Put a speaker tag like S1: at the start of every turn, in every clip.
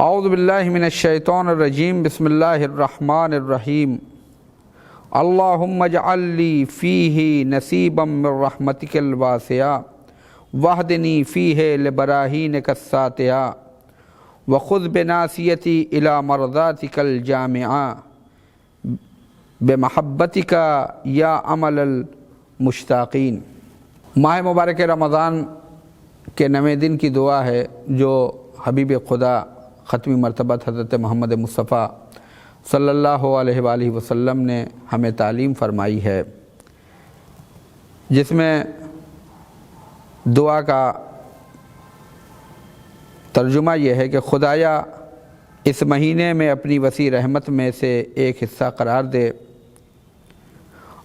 S1: اعوذ باللہ من الشیطان الرجیم بسم اللہ الرحمن الرحیم اللہم اجعل لی فیہ نصیبا من رحمتک الواسعہ واہدنی فیہ لبراہینک الساطعہ وخذ بناصیتی الی مرضاتک الجامعہ بمحبتک یا عمل المشتاقین۔ ماہ مبارک رمضان کے 9ویں دن کی دعا ہے جو حبیب خدا ختمی مرتبہ حضرت محمد مصطفیٰ صلی اللہ علیہ وآلہ وسلم نے ہمیں تعلیم فرمائی ہے، جس میں دعا کا ترجمہ یہ ہے کہ خدایا اس مہینے میں اپنی وسیع رحمت میں سے ایک حصہ قرار دے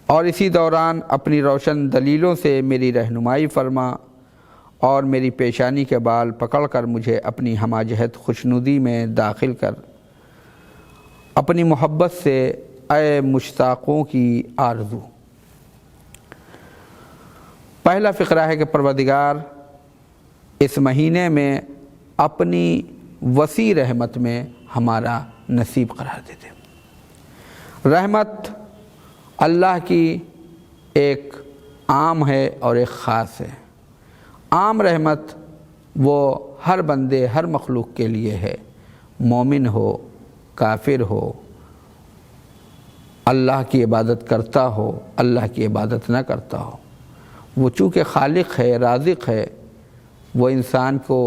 S1: اور اسی دوران اپنی روشن دلیلوں سے میری رہنمائی فرما اور میری پیشانی کے بال پکڑ کر مجھے اپنی ہمہ جہت خوشنودی میں داخل کر، اپنی محبت سے اے مشتاقوں کی آرزو۔ پہلا فقرہ ہے کہ پروردگار اس مہینے میں اپنی وسیع رحمت میں ہمارا نصیب قرار دے دے۔ رحمت اللہ کی ایک عام ہے اور ایک خاص ہے۔ عام رحمت وہ ہر بندے ہر مخلوق کے لیے ہے، مومن ہو، کافر ہو، اللہ کی عبادت کرتا ہو، اللہ کی عبادت نہ کرتا ہو۔ وہ چونکہ خالق ہے، رازق ہے، وہ انسان کو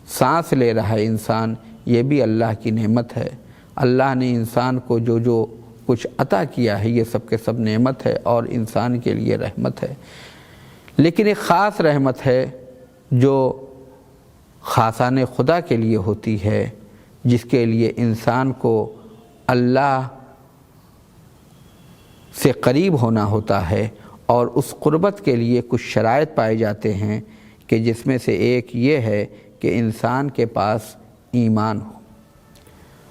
S1: سانس لے رہا ہے، انسان یہ بھی اللہ کی نعمت ہے۔ اللہ نے انسان کو جو کچھ عطا کیا ہے یہ سب کے سب نعمت ہے اور انسان کے لیے رحمت ہے، لیکن ایک خاص رحمت ہے جو خاصان خدا کے لیے ہوتی ہے، جس کے لیے انسان کو اللہ سے قریب ہونا ہوتا ہے، اور اس قربت کے لیے کچھ شرائط پائے جاتے ہیں کہ جس میں سے ایک یہ ہے کہ انسان کے پاس ایمان ہو۔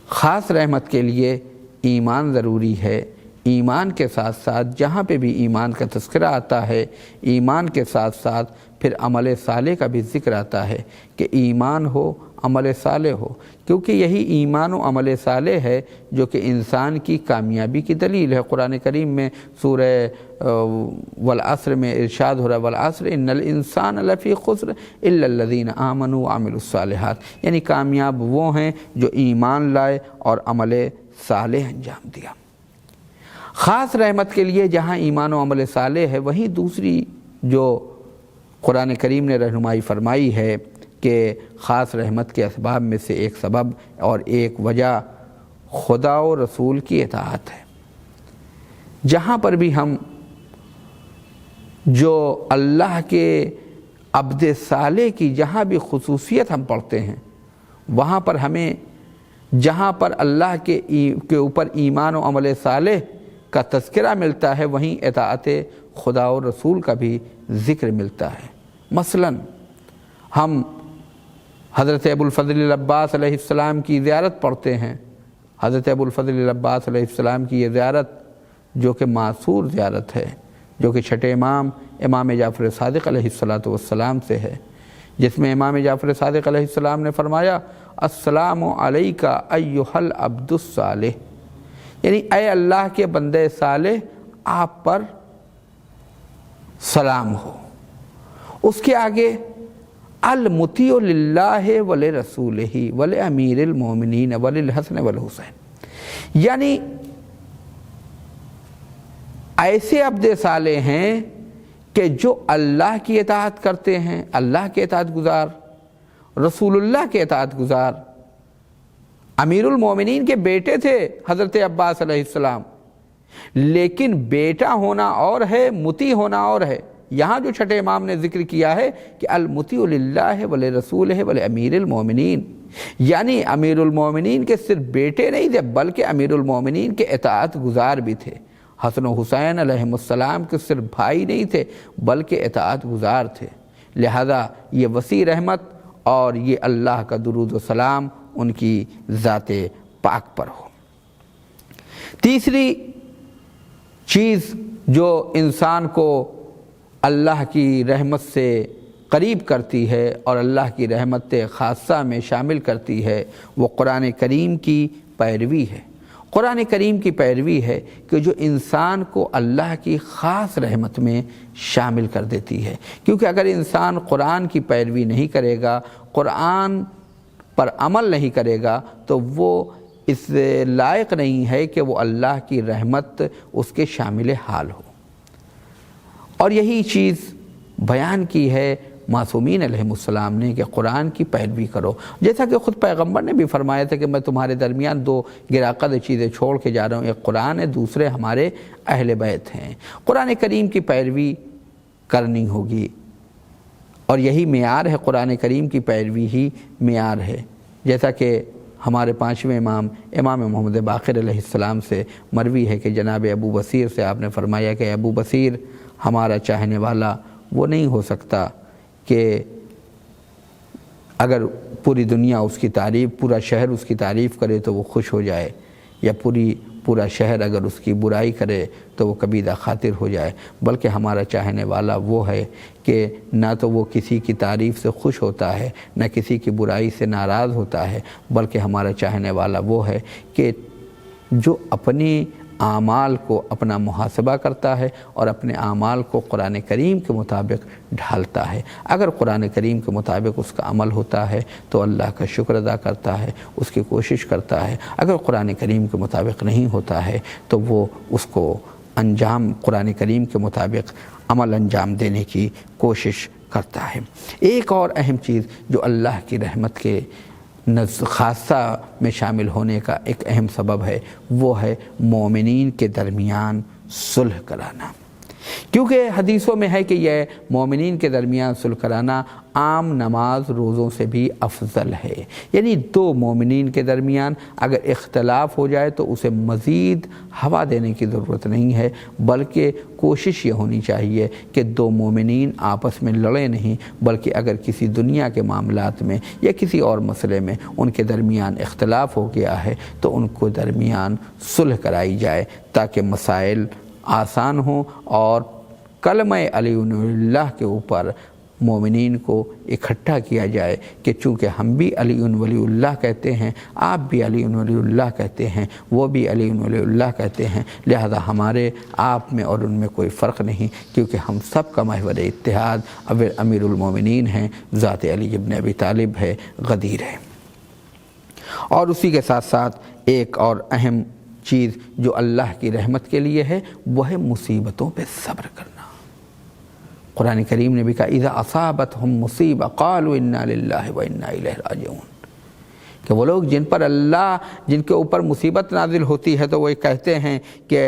S1: خاص رحمت کے لیے ایمان ضروری ہے۔ ایمان کے ساتھ ساتھ جہاں پہ بھی ایمان کا تذکرہ آتا ہے، ایمان کے ساتھ ساتھ پھر عمل صالح کا بھی ذکر آتا ہے کہ ایمان ہو، عمل صالح ہو، کیونکہ یہی ایمان و عمل صالح ہے جو کہ انسان کی کامیابی کی دلیل ہے۔ قرآن کریم میں سورہ والعصر میں ارشاد ہو رہا ہے والعصر ان الانسان لفی خسر الا الذین آمنوا وعملوا الصالحات، یعنی کامیاب وہ ہیں جو ایمان لائے اور عمل صالح انجام دیا۔ خاص رحمت کے لیے جہاں ایمان و عمل صالح ہے، وہیں دوسری جو قرآن کریم نے رہنمائی فرمائی ہے کہ خاص رحمت کے اسباب میں سے ایک سبب اور ایک وجہ خدا و رسول کی اطاعت ہے۔ جہاں پر بھی ہم جو اللہ کے عبد صالح کی جہاں بھی خصوصیت ہم پڑھتے ہیں، وہاں پر ہمیں جہاں پر اللہ کے اوپر ایمان و عمل صالح کا تذکرہ ملتا ہے، وہیں اطاعت خدا و رسول کا بھی ذکر ملتا ہے۔ مثلا ہم حضرت ابو الفضل العباس علیہ السلام کی زیارت پڑھتے ہیں۔ حضرت ابو الفضل العباس علیہ السلام کی یہ زیارت جو کہ معصور زیارت ہے، جو کہ چھٹے امام جعفر صادق علیہ السلام سے ہے، جس میں امام جعفر صادق علیہ السلام نے فرمایا السلام علیکہ ایھا العبد الصالح، یعنی اے اللہ کے بندے صالح آپ پر سلام ہو۔ اس کے آگے المطیع للہ ولرسولہ ولامیر المومنین وللحسن والحسین، یعنی ایسے عبد صالح ہیں کہ جو اللہ کی اطاعت کرتے ہیں، اللہ کے اطاعت گزار، رسول اللہ کے اطاعت گزار۔ امیر المومنین کے بیٹے تھے حضرت عباس علیہ السلام، لیکن بیٹا ہونا اور ہے، مطیع ہونا اور ہے۔ یہاں جو چھٹے امام نے ذکر کیا ہے کہ المطیع للہ ولرسولہ ولامیر المومنین، یعنی امیر المومنین کے صرف بیٹے نہیں تھے بلکہ امیر المومنین کے اطاعت گزار بھی تھے۔ حسن و حسین علیہ السلام کے صرف بھائی نہیں تھے بلکہ اطاعت گزار تھے۔ لہذا یہ وسیع رحمت اور یہ اللہ کا درود و سلام ان کی ذات پاک پر ہو۔ تیسری چیز جو انسان کو اللہ کی رحمت سے قریب کرتی ہے اور اللہ کی رحمت خاصہ میں شامل کرتی ہے وہ قرآن کریم کی پیروی ہے۔ قرآن کریم کی پیروی ہے کہ جو انسان کو اللہ کی خاص رحمت میں شامل کر دیتی ہے، کیونکہ اگر انسان قرآن کی پیروی نہیں کرے گا، قرآن پر عمل نہیں کرے گا، تو وہ اس لائق نہیں ہے کہ وہ اللہ کی رحمت اس کے شامل حال ہو۔ اور یہی چیز بیان کی ہے معصومین علیہ السلام نے کہ قرآن کی پیروی کرو، جیسا کہ خود پیغمبر نے بھی فرمایا تھا کہ میں تمہارے درمیان دو گراقد چیزیں چھوڑ کے جا رہا ہوں، ایک قرآن ہے، دوسرے ہمارے اہل بیت ہیں۔ قرآن کریم کی پیروی کرنی ہوگی، اور یہی معیار ہے، قرآن کریم کی پیروی ہی معیار ہے۔ جیسا کہ ہمارے پانچویں امام محمد باقر علیہ السلام سے مروی ہے کہ جناب ابو بصیر سے آپ نے فرمایا کہ ابو بصیر، ہمارا چاہنے والا وہ نہیں ہو سکتا کہ اگر پوری دنیا اس کی تعریف، پورا شہر اس کی تعریف کرے تو وہ خوش ہو جائے، یا پورا شہر اگر اس کی برائی کرے تو وہ کبیدہ خاطر ہو جائے، بلکہ ہمارا چاہنے والا وہ ہے کہ نہ تو وہ کسی کی تعریف سے خوش ہوتا ہے، نہ کسی کی برائی سے ناراض ہوتا ہے، بلکہ ہمارا چاہنے والا وہ ہے کہ جو اپنی اعمال کو اپنا محاسبہ کرتا ہے اور اپنے اعمال کو قرآن کریم کے مطابق ڈھالتا ہے۔ اگر قرآن کریم کے مطابق اس کا عمل ہوتا ہے تو اللہ کا شکر ادا کرتا ہے، اس کی کوشش کرتا ہے۔ اگر قرآن کریم کے مطابق نہیں ہوتا ہے تو وہ اس کو قرآن کریم کے مطابق عمل انجام دینے کی کوشش کرتا ہے۔ ایک اور اہم چیز جو اللہ کی رحمت کے خاصہ میں شامل ہونے کا ایک اہم سبب ہے، وہ ہے مومنین کے درمیان صلح کرانا، کیونکہ حدیثوں میں ہے کہ یہ مومنین کے درمیان صلح کرانا عام نماز روزوں سے بھی افضل ہے۔ یعنی دو مومنین کے درمیان اگر اختلاف ہو جائے تو اسے مزید ہوا دینے کی ضرورت نہیں ہے، بلکہ کوشش یہ ہونی چاہیے کہ دو مومنین آپس میں لڑے نہیں، بلکہ اگر کسی دنیا کے معاملات میں یا کسی اور مسئلے میں ان کے درمیان اختلاف ہو گیا ہے تو ان کو درمیان صلح کرائی جائے تاکہ مسائل آسان ہوں، اور کلمہ علی اللہ کے اوپر مومنین کو اکٹھا کیا جائے کہ چونکہ ہم بھی علی ولی اللہ کہتے ہیں، آپ بھی علی ولی اللہ کہتے ہیں، وہ بھی علی ولی اللہ کہتے ہیں، لہذا ہمارے آپ میں اور ان میں کوئی فرق نہیں، کیونکہ ہم سب کا محور اتحاد امیر المومنین ہیں، ذات علی ابن ابی طالب ہے، غدیر ہے۔ اور اسی کے ساتھ ساتھ ایک اور اہم چیز جو اللہ کی رحمت کے لیے ہے وہ ہے مصیبتوں پہ صبر کرنا۔ قرآن کریم نے بھی کہا اذا اصابتہم مصیبہ قالوا انا للہ و انا الیہ راجعون، کہ وہ لوگ جن کے اوپر مصیبت نازل ہوتی ہے تو وہ کہتے ہیں کہ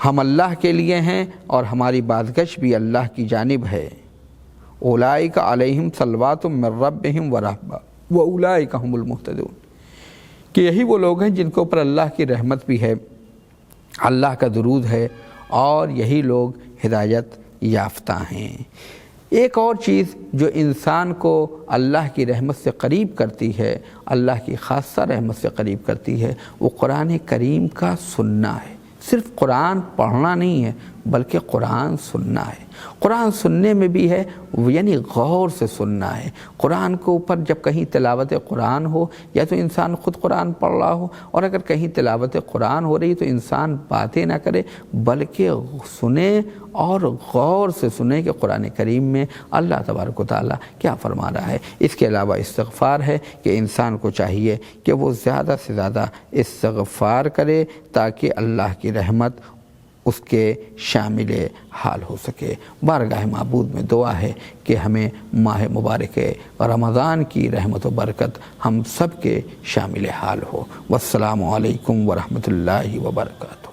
S1: ہم اللہ کے لیے ہیں اور ہماری بازگشت بھی اللہ کی جانب ہے۔ اولئک علیہم صلوات من ربہم ورحمہ واولئک هم المہتدون، کہ یہی وہ لوگ ہیں جن کے اوپر اللہ کی رحمت بھی ہے، اللہ کا درود ہے، اور یہی لوگ ہدایت یافتہ ہیں۔ ایک اور چیز جو انسان کو اللہ کی رحمت سے قریب کرتی ہے، اللہ کی خاصہ رحمت سے قریب کرتی ہے، وہ قرآن کریم کا سننا ہے۔ صرف قرآن پڑھنا نہیں ہے بلکہ قرآن سننا ہے۔ قرآن سننے میں بھی ہے، یعنی غور سے سننا ہے۔ قرآن کے اوپر جب کہیں تلاوت قرآن ہو، یا تو انسان خود قرآن پڑھ رہا ہو، اور اگر کہیں تلاوت قرآن ہو رہی تو انسان باتیں نہ کرے بلکہ سنے اور غور سے سنے کہ قرآن کریم میں اللہ تبارک و تعالیٰ کیا فرما رہا ہے۔ اس کے علاوہ استغفار ہے کہ انسان کو چاہیے کہ وہ زیادہ سے زیادہ استغفار کرے تاکہ اللہ کی رحمت اس کے شامل حال ہو سکے۔ بارگاہ معبود میں دعا ہے کہ ہمیں ماہ مبارک رمضان کی رحمت و برکت ہم سب کے شامل حال ہو۔ والسلام علیکم ورحمۃ اللہ وبرکاتہ۔